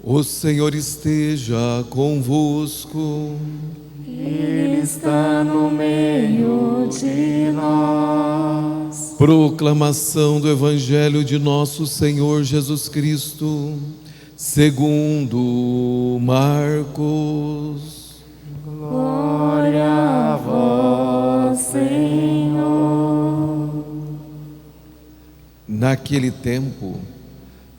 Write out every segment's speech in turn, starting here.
O Senhor esteja convosco. Ele está no meio de nós. Proclamação do Evangelho de nosso Senhor Jesus Cristo, segundo Marcos. Glória a vós, Senhor. Naquele tempo,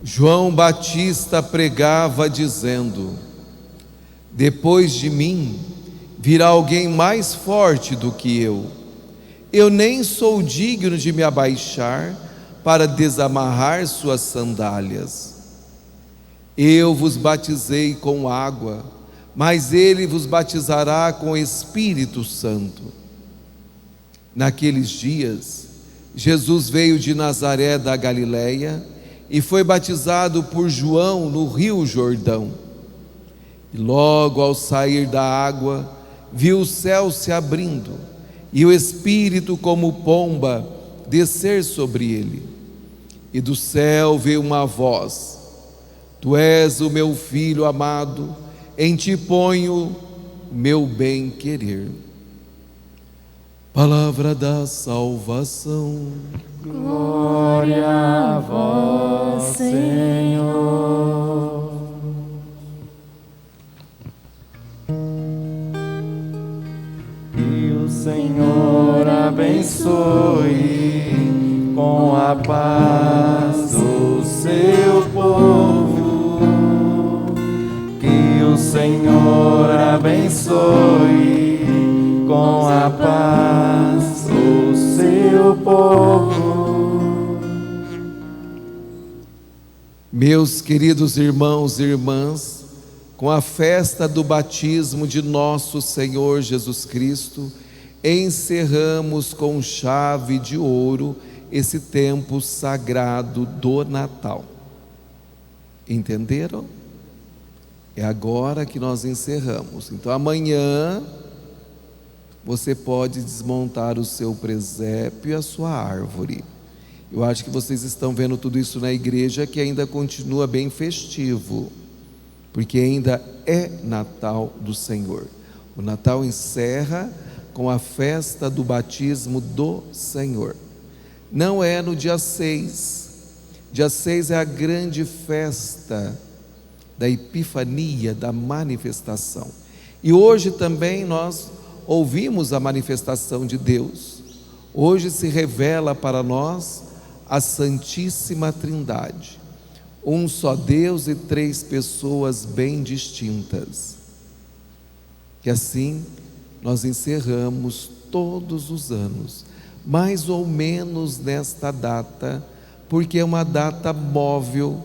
João Batista pregava dizendo: depois de mim virá alguém mais forte do que eu. Eu nem sou digno de me abaixar para desamarrar suas sandálias. Eu vos batizei com água, mas ele vos batizará com o Espírito Santo. Naqueles dias, Jesus veio de Nazaré da Galileia e foi batizado por João no Rio Jordão. E logo ao sair da água, viu o céu se abrindo e o Espírito como pomba descer sobre ele. E do céu veio uma voz: Tu és o meu filho amado, em ti ponho o meu bem-querer. Palavra da salvação. Glória a vós, Senhor. Que o Senhor abençoe com a paz o seu povo. Que o Senhor abençoe com a paz o seu povo. Meus queridos irmãos e irmãs, com a festa do batismo de nosso Senhor Jesus Cristo, encerramos com chave de ouro esse tempo sagrado do Natal. Entenderam? É agora que nós encerramos. Então amanhã você pode desmontar o seu presépio e a sua árvore. Eu acho que vocês estão vendo tudo isso na igreja, que ainda continua bem festivo, porque ainda é Natal do Senhor. O Natal encerra com a festa do batismo do Senhor. Não é no dia 6. Dia 6 é a grande festa da Epifania, da manifestação. E hoje também nós ouvimos a manifestação de Deus. Hoje se revela para nós a Santíssima Trindade, um só Deus e três pessoas bem distintas. E assim nós encerramos todos os anos, mais ou menos nesta data, porque é uma data móvel,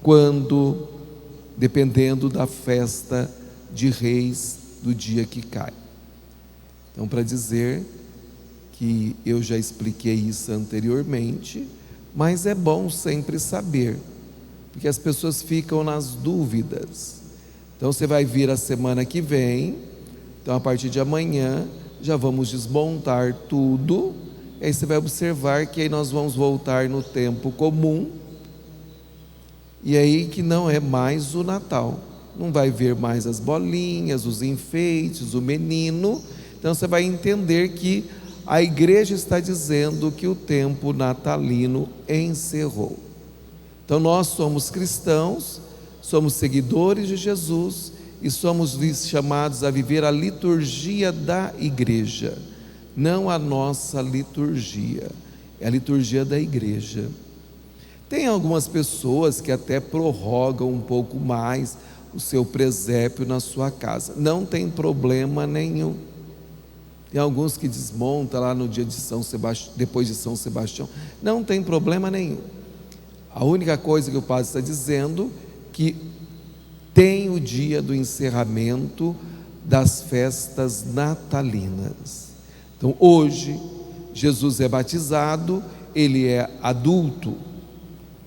quando, dependendo da festa de Reis do dia que cai. Então, para dizer que eu já expliquei isso anteriormente, mas é bom sempre saber, porque as pessoas ficam nas dúvidas. Então você vai vir a semana que vem, então a partir de amanhã já vamos desmontar tudo, e aí você vai observar que aí nós vamos voltar no tempo comum, e aí que não é mais o Natal, não vai ver mais as bolinhas, os enfeites, o menino. Então você vai entender que a igreja está dizendo que o tempo natalino encerrou. Então nós somos cristãos, somos seguidores de Jesus e somos chamados a viver a liturgia da igreja, não a nossa liturgia, é a liturgia da igreja. Tem algumas pessoas que até prorrogam um pouco mais o seu presépio na sua casa, não tem problema nenhum. Tem alguns que desmontam lá no dia de São Sebastião, depois de São Sebastião, não tem problema nenhum. A única coisa que o padre está dizendo que tem o dia do encerramento das festas natalinas. Então hoje Jesus é batizado, ele é adulto,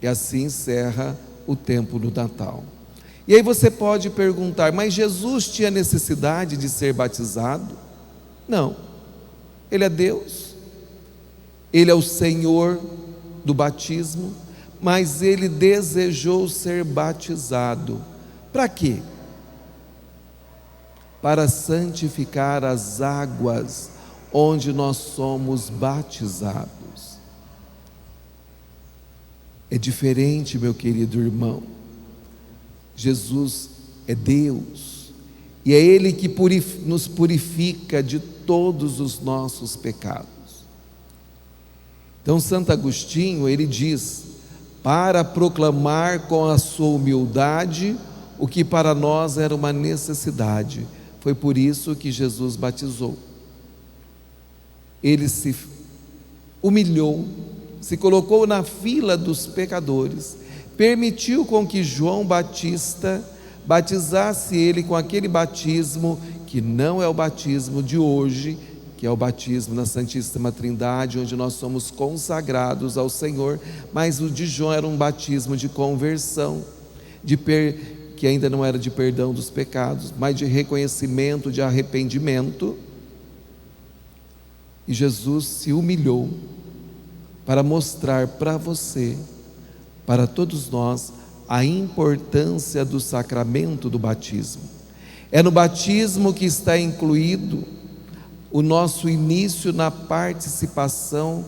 e assim encerra o tempo do Natal. E aí você pode perguntar: mas Jesus tinha necessidade de ser batizado? Não, ele é Deus, ele é o Senhor do batismo, mas ele desejou ser batizado Para quê? Para santificar as águas onde nós somos batizados. É diferente, meu querido irmão. Jesus é Deus, e é Ele que nos purifica de todos os nossos pecados. Então Santo Agostinho, ele diz, para proclamar com a sua humildade o que para nós era uma necessidade. Foi por isso que Jesus batizou. Ele se humilhou, se colocou na fila dos pecadores, permitiu com que João Batista batizasse ele com aquele batismo que não é o batismo de hoje, que é o batismo na Santíssima Trindade, onde nós somos consagrados ao Senhor, mas o de João era um batismo de conversão, que ainda não era de perdão dos pecados, mas de reconhecimento, de arrependimento. E Jesus se humilhou para mostrar para você, para todos nós, a importância do sacramento do batismo. É no batismo que está incluído o nosso início na participação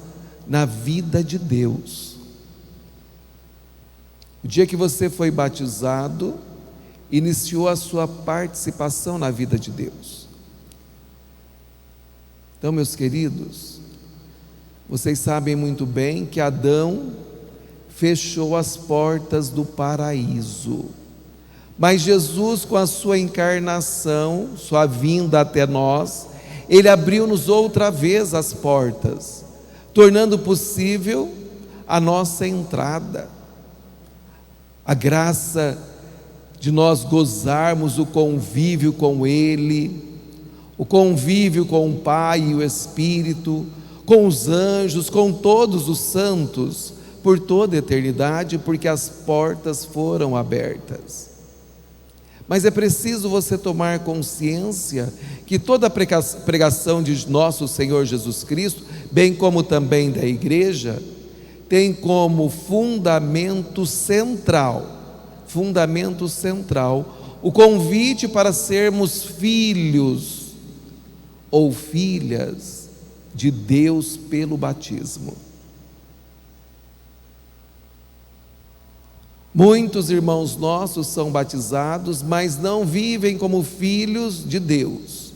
na vida de Deus. O dia que você foi batizado, iniciou a sua participação na vida de Deus. Então, meus queridos, vocês sabem muito bem que Adão fechou as portas do paraíso, mas Jesus, com a sua encarnação, sua vinda até nós, Ele abriu-nos outra vez as portas, tornando possível a nossa entrada, a graça de nós gozarmos o convívio com Ele, o convívio com o Pai e o Espírito, com os anjos, com todos os santos, por toda a eternidade, porque as portas foram abertas. Mas é preciso você tomar consciência que toda a pregação de nosso Senhor Jesus Cristo, bem como também da igreja, tem como fundamento central, o convite para sermos filhos ou filhas de Deus pelo batismo. Muitos irmãos nossos são batizados, mas não vivem como filhos de Deus,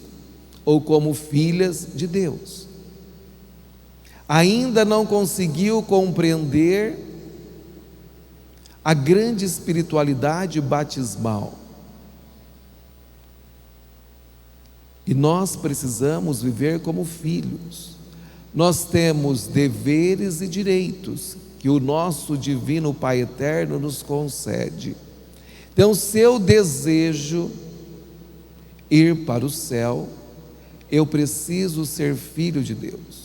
ou como filhas de Deus. Ainda não conseguiu compreender a grande espiritualidade batismal. E nós precisamos viver como filhos. Nós temos deveres e direitos que o nosso divino Pai Eterno nos concede. Então, se eu desejo ir para o céu, eu preciso ser filho de Deus.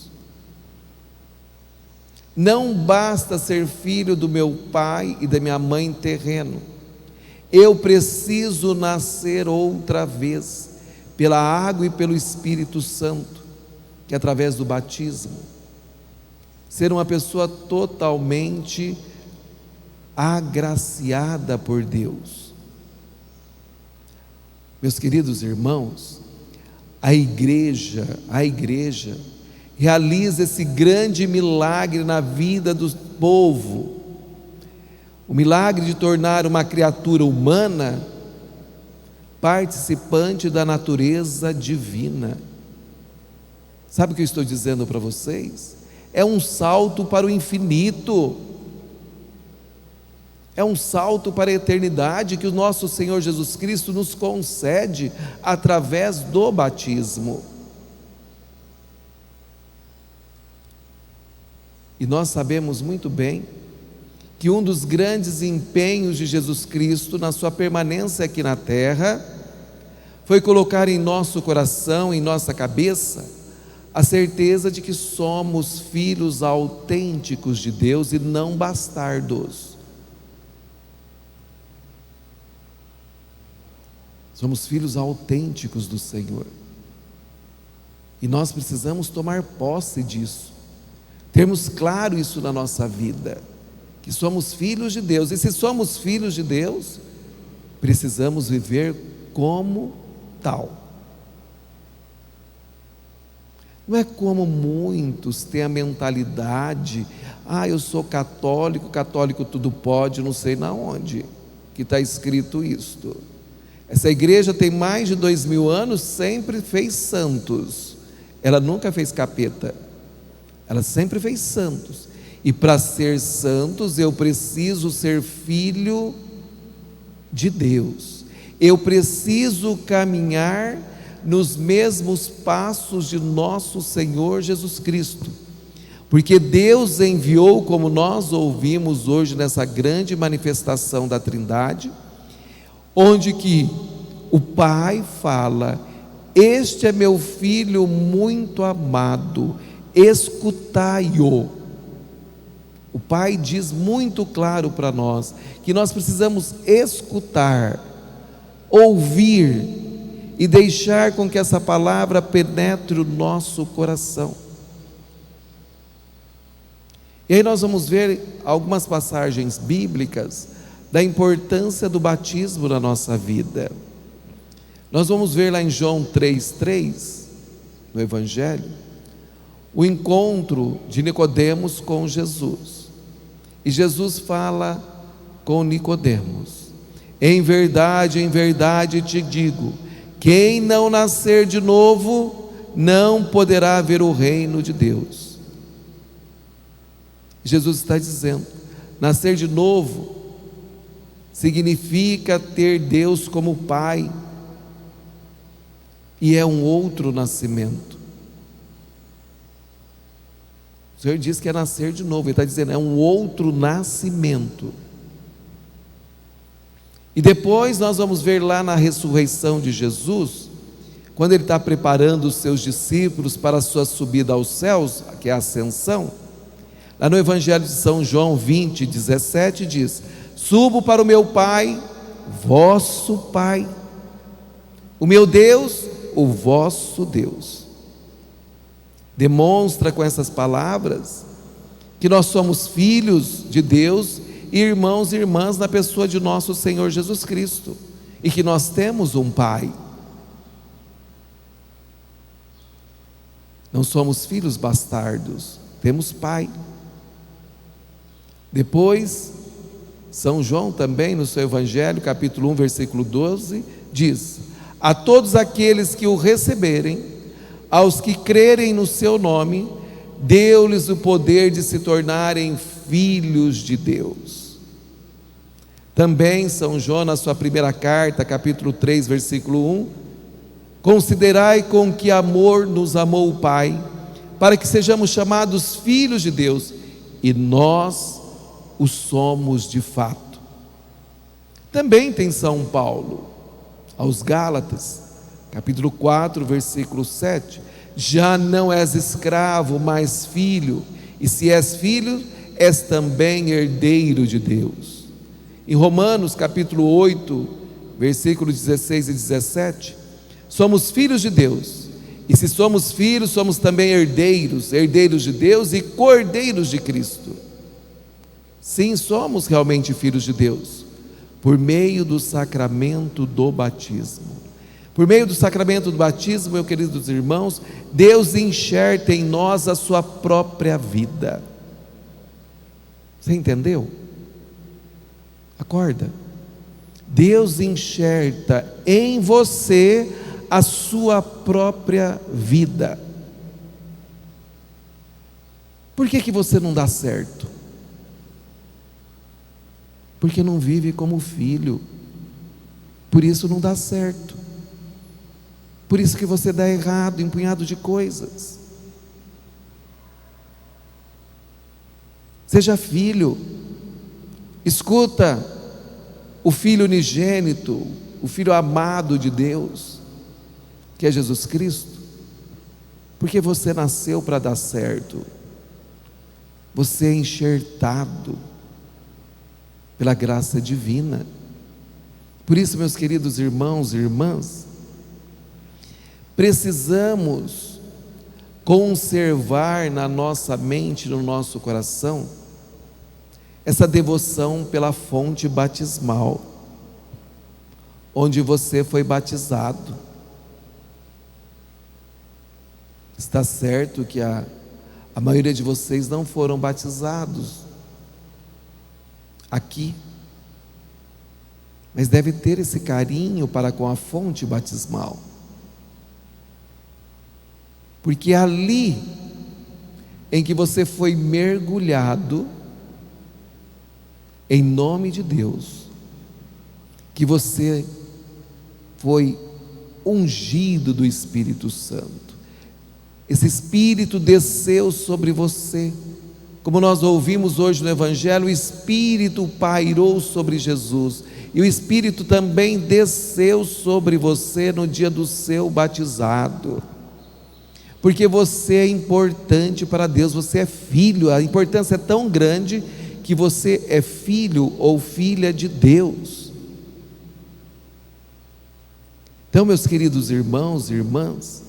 Não basta ser filho do meu pai e da minha mãe terreno. Eu preciso nascer outra vez, pela água e pelo Espírito Santo, que é através do batismo. Ser uma pessoa totalmente agraciada por Deus. Meus queridos irmãos, a igreja realiza esse grande milagre na vida do povo, o milagre de tornar uma criatura humana participante da natureza divina. Sabe o que eu estou dizendo para vocês? É um salto para o infinito, é um salto para a eternidade que o nosso Senhor Jesus Cristo nos concede através do batismo. E nós sabemos muito bem que um dos grandes empenhos de Jesus Cristo na sua permanência aqui na terra foi colocar em nosso coração, em nossa cabeça, a certeza de que somos filhos autênticos de Deus e não bastardos. Somos filhos autênticos do Senhor. E nós precisamos tomar posse disso, termos claro isso na nossa vida, que somos filhos de Deus. E se somos filhos de Deus, precisamos viver como tal. Não é como muitos têm a mentalidade: eu sou católico, católico tudo pode, não sei na onde que está escrito isto. Essa igreja tem mais de 2000 anos, sempre fez santos, ela nunca fez capeta, ela sempre fez santos. E para ser santos eu preciso ser filho de Deus, eu preciso caminhar nos mesmos passos de nosso Senhor Jesus Cristo, porque Deus enviou, como nós ouvimos hoje nessa grande manifestação da Trindade, onde que o Pai fala: este é meu filho muito amado, escutai-o. O Pai diz muito claro para nós que nós precisamos escutar, ouvir e deixar com que essa palavra penetre o nosso coração. E aí nós vamos ver algumas passagens bíblicas da importância do batismo na nossa vida. Nós vamos ver lá em João 3,3, no Evangelho, o encontro de Nicodemos com Jesus. E Jesus fala com Nicodemos: em verdade te digo, quem não nascer de novo não poderá ver o reino de Deus. Jesus está dizendo: nascer de novo significa ter Deus como Pai, e é um outro nascimento. O Senhor diz que é nascer de novo, Ele está dizendo, é um outro nascimento. E depois nós vamos ver lá na ressurreição de Jesus, quando Ele está preparando os seus discípulos para a sua subida aos céus, que é a ascensão. Lá no Evangelho de São João 20:17 diz: subo para o meu Pai, vosso Pai, o meu Deus, o vosso Deus. Demonstra com essas palavras que nós somos filhos de Deus, irmãos e irmãs na pessoa de nosso Senhor Jesus Cristo, e que nós temos um Pai. Não somos filhos bastardos, temos Pai. Depois, São João também no seu Evangelho, capítulo 1, versículo 12, diz: a todos aqueles que o receberem, aos que crerem no seu nome, deu-lhes o poder de se tornarem filhos de Deus. Também São João, na sua primeira carta, capítulo 3, versículo 1, considerai com que amor nos amou o Pai, para que sejamos chamados filhos de Deus, e nós o somos de fato. Também tem São Paulo, aos Gálatas, capítulo 4, versículo 7, já não és escravo, mas filho, e se és filho, és também herdeiro de Deus. Em Romanos, capítulo 8, versículos 16 e 17, somos filhos de Deus, e se somos filhos, somos também herdeiros, herdeiros de Deus e cordeiros de Cristo. Sim, somos realmente filhos de Deus, por meio do sacramento do batismo. Por meio do sacramento do batismo, meus queridos irmãos, Deus enxerta em nós a sua própria vida. Você entendeu? Acorda. Deus enxerta em você a sua própria vida. Por que você não dá certo? Porque não vive como filho. Por isso não dá certo. Por isso que você dá errado em um punhado de coisas. Seja filho. Escuta o Filho unigênito, o Filho amado de Deus, que é Jesus Cristo. Porque você nasceu para dar certo. Você é enxertado pela graça divina. Por isso, meus queridos irmãos e irmãs, precisamos conservar na nossa mente, no nosso coração, essa devoção pela fonte batismal. onde você foi batizado. Está certo que a maioria de vocês não foram batizados aqui, mas deve ter esse carinho para com a fonte batismal, porque é ali em que você foi mergulhado em nome de Deus, que você foi ungido do Espírito Santo. Esse Espírito desceu sobre você, como nós ouvimos hoje no Evangelho, o Espírito pairou sobre Jesus, e o Espírito também desceu sobre você no dia do seu batizado, porque você é importante para Deus, você é filho, a importância é tão grande que você é filho ou filha de Deus. Então, meus queridos irmãos e irmãs,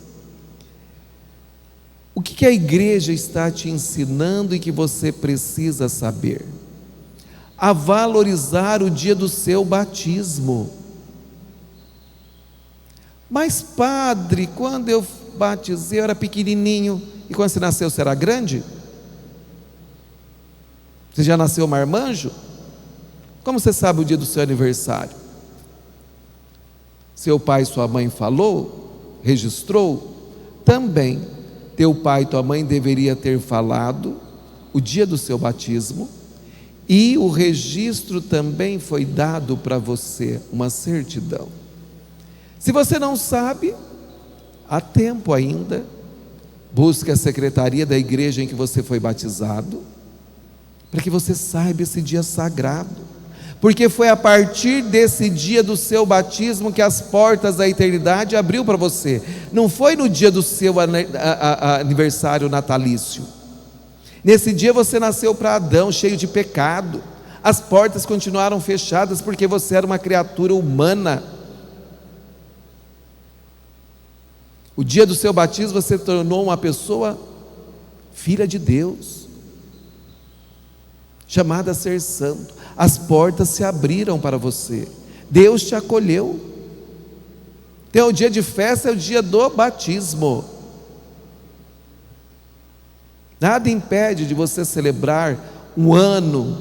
o que a igreja está te ensinando e que você precisa saber? A valorizar o dia do seu batismo. Mas padre, quando eu batizei eu era pequenininho, e quando você nasceu você era grande? Você já nasceu marmanjo? Como você sabe o dia do seu aniversário? Seu pai e sua mãe falou? Registrou? Também teu pai e tua mãe deveria ter falado o dia do seu batismo, e o registro também foi dado para você, uma certidão. Se você não sabe, há tempo ainda, busque a secretaria da igreja em que você foi batizado, para que você saiba esse dia sagrado, porque foi a partir desse dia do seu batismo que as portas da eternidade abriu para você. Não foi no dia do seu aniversário natalício. Nesse dia você nasceu para Adão, cheio de pecado. As portas continuaram fechadas porque você era uma criatura humana. O dia do seu batismo você se tornou uma pessoa filha de Deus, chamada a ser santo. As portas se abriram para você, Deus te acolheu. Então o dia de festa é o dia do batismo. Nada impede de você celebrar um ano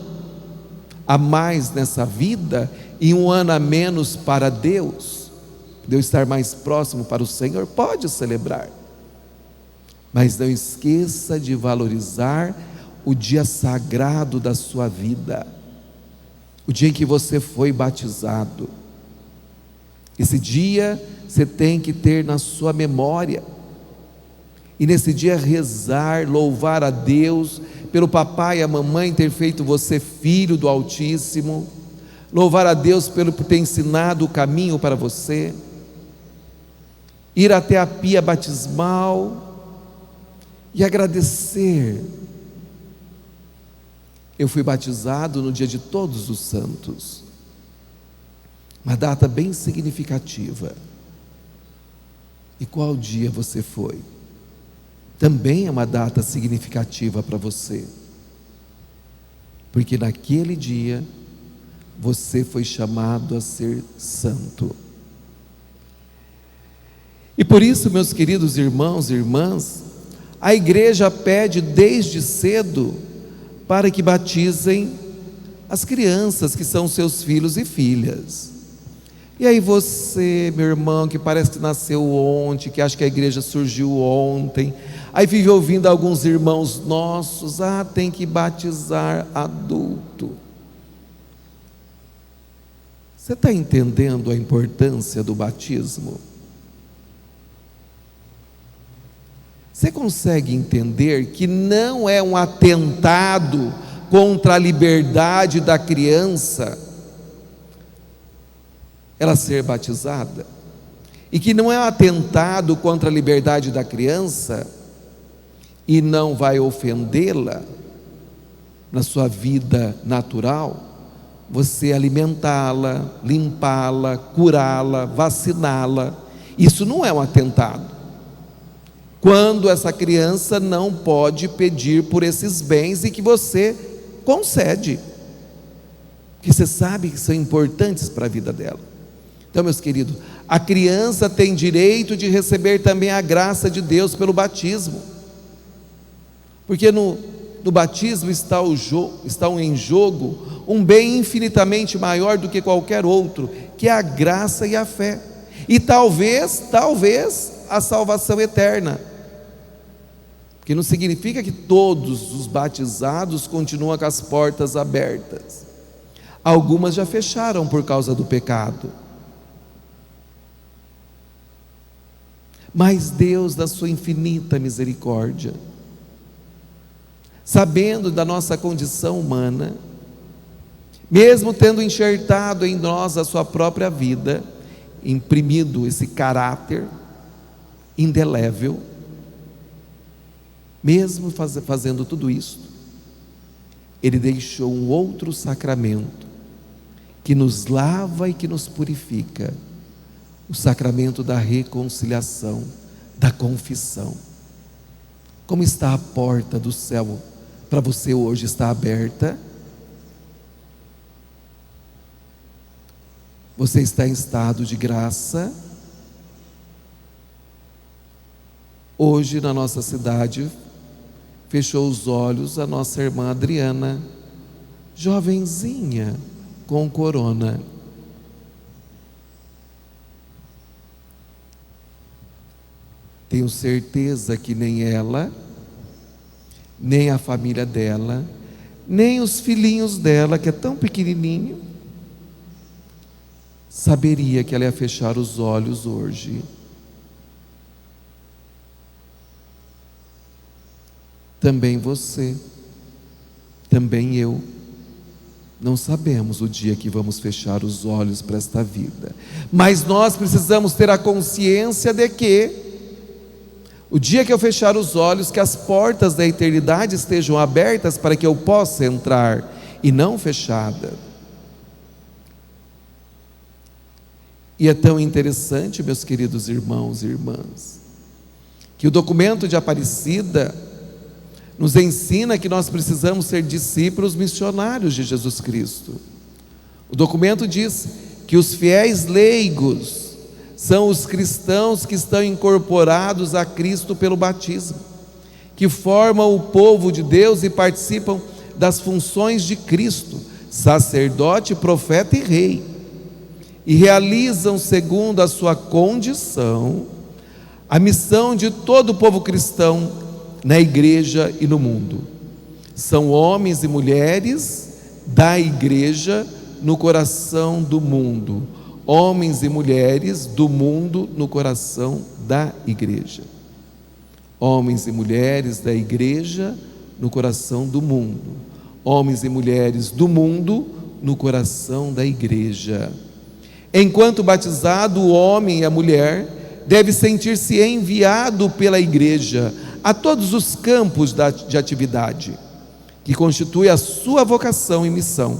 a mais nessa vida e um ano a menos para Deus, Deus estar mais próximo para o Senhor. Pode celebrar, mas não esqueça de valorizar o dia sagrado da sua vida, o dia em que você foi batizado. Esse dia você tem que ter na sua memória, e nesse dia rezar, louvar a Deus pelo papai e a mamãe ter feito você filho do Altíssimo, louvar a Deus por ter ensinado o caminho para você, ir até a pia batismal e agradecer. Eu fui batizado no dia de Todos os Santos, uma data bem significativa. E qual dia você foi? Também é uma data significativa para você, porque naquele dia você foi chamado a ser santo. E por isso, meus queridos irmãos e irmãs, a igreja pede desde cedo para que batizem as crianças que são seus filhos e filhas. E aí você, meu irmão, que parece que nasceu ontem, que acha que a igreja surgiu ontem, aí vive ouvindo alguns irmãos nossos: tem que batizar adulto. Você está entendendo a importância do batismo? Você consegue entender que não é um atentado contra a liberdade da criança ela ser batizada? E que não é um atentado contra a liberdade da criança e não vai ofendê-la na sua vida natural, você alimentá-la, limpá-la, curá-la, vaciná-la? Isso não é um atentado. Quando essa criança não pode pedir por esses bens e que você concede, que você sabe que são importantes para a vida dela. Então, meus queridos, a criança tem direito de receber também a graça de Deus pelo batismo, porque no batismo está em jogo um bem infinitamente maior do que qualquer outro, que é a graça e a fé, e talvez a salvação eterna, que não significa que todos os batizados continuam com as portas abertas. Algumas já fecharam por causa do pecado, mas Deus, da sua infinita misericórdia, sabendo da nossa condição humana, mesmo tendo enxertado em nós a sua própria vida, imprimido esse caráter indelével, mesmo fazendo tudo isso, Ele deixou um outro sacramento que nos lava e que nos purifica, o sacramento da reconciliação, da confissão. Como está a porta do céu para você hoje? Está aberta? Você está em estado de graça? Hoje na nossa cidade fechou os olhos a nossa irmã Adriana, jovenzinha com corona. Tenho certeza que nem ela, nem a família dela, nem os filhinhos dela, que é tão pequenininho, saberia que ela ia fechar os olhos hoje. Também você, também eu, não sabemos o dia que vamos fechar os olhos para esta vida, mas nós precisamos ter a consciência de que o dia que eu fechar os olhos, que as portas da eternidade estejam abertas para que eu possa entrar e não fechada. E é tão interessante, meus queridos irmãos e irmãs, que o documento de Aparecida nos ensina que nós precisamos ser discípulos missionários de Jesus Cristo. O documento diz que os fiéis leigos são os cristãos que estão incorporados a Cristo pelo batismo, que formam o povo de Deus e participam das funções de Cristo, sacerdote, profeta e rei, e realizam, segundo a sua condição, a missão de todo o povo cristão na igreja e no mundo. São homens e mulheres da igreja no coração do mundo, homens e mulheres do mundo no coração da igreja. Homens e mulheres da igreja no coração do mundo. Homens e mulheres do mundo no coração da igreja. Enquanto batizado, o homem e a mulher deve sentir-se enviado pela igreja a todos os campos de atividade, que constitui a sua vocação e missão,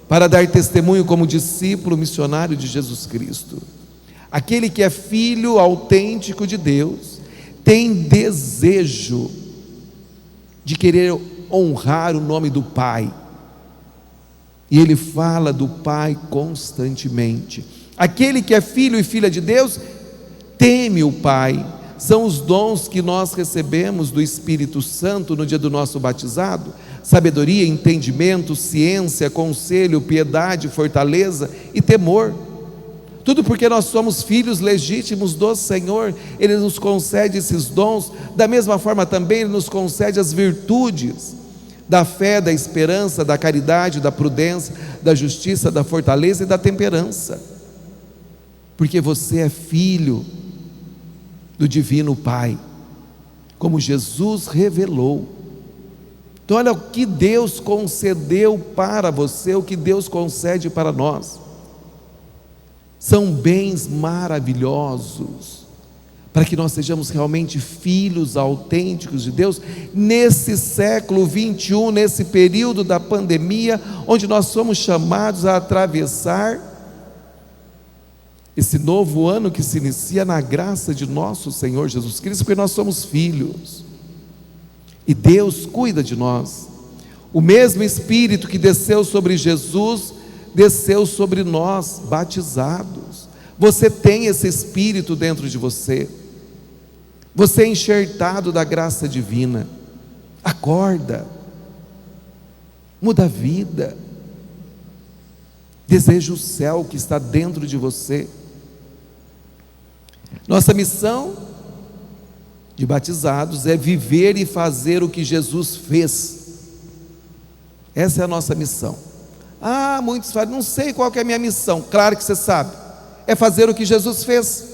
para dar testemunho como discípulo missionário de Jesus Cristo. Aquele que é filho autêntico de Deus tem desejo de querer honrar o nome do Pai, e ele fala do Pai constantemente. Aquele que é filho e filha de Deus teme o Pai. São os dons que nós recebemos do Espírito Santo no dia do nosso batizado: sabedoria, entendimento, ciência, conselho, piedade, fortaleza e temor. Tudo porque nós somos filhos legítimos do Senhor. Ele nos concede esses dons. Da mesma forma também Ele nos concede as virtudes da fé, da esperança, da caridade, da prudência, da justiça, da fortaleza e da temperança, porque você é filho do Divino Pai, como Jesus revelou. Então olha o que Deus concedeu para você, o que Deus concede para nós. São bens maravilhosos, para que nós sejamos realmente filhos autênticos de Deus, nesse século 21, nesse período da pandemia, onde nós somos chamados a atravessar esse novo ano que se inicia na graça de nosso Senhor Jesus Cristo, porque nós somos filhos, e Deus cuida de nós. O mesmo Espírito que desceu sobre Jesus, desceu sobre nós, batizados, Você tem esse Espírito dentro de você. Você é enxertado da graça divina. Acorda. Muda a vida. Deseja o céu que está dentro de você. Nossa missão de batizados é viver e fazer o que Jesus fez. Essa é a nossa missão. Muitos falam, não sei qual que é a minha missão. Claro que você sabe. É fazer o que Jesus fez.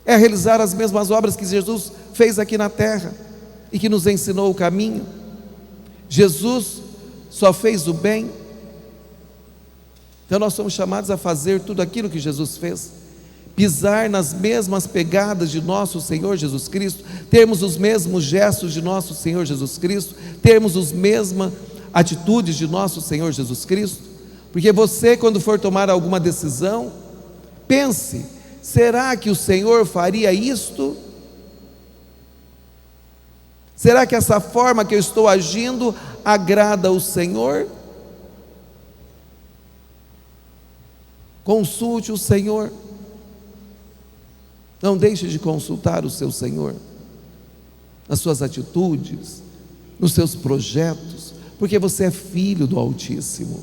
É realizar as mesmas obras que Jesus fez aqui na terra e que nos ensinou o caminho. Jesus só fez o bem. Então nós somos chamados a fazer tudo aquilo que Jesus fez. Pisar nas mesmas pegadas de nosso Senhor Jesus Cristo, termos os mesmos gestos de nosso Senhor Jesus Cristo, termos as mesmas atitudes de nosso Senhor Jesus Cristo. Porque você, quando for tomar alguma decisão, pense: será que o Senhor faria isto? Será que essa forma que eu estou agindo agrada ao Senhor? Consulte o Senhor. Não deixe de consultar o seu Senhor nas suas atitudes, nos seus projetos, porque você é filho do Altíssimo.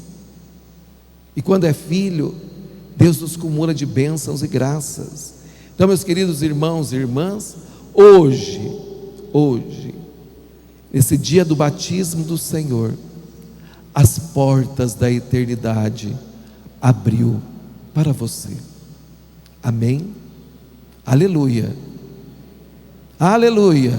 E quando é filho, Deus nos cumula de bênçãos e graças. Então, meus queridos irmãos e irmãs, hoje, nesse dia do batismo do Senhor, as portas da eternidade abriu para você. Amém? Aleluia, aleluia.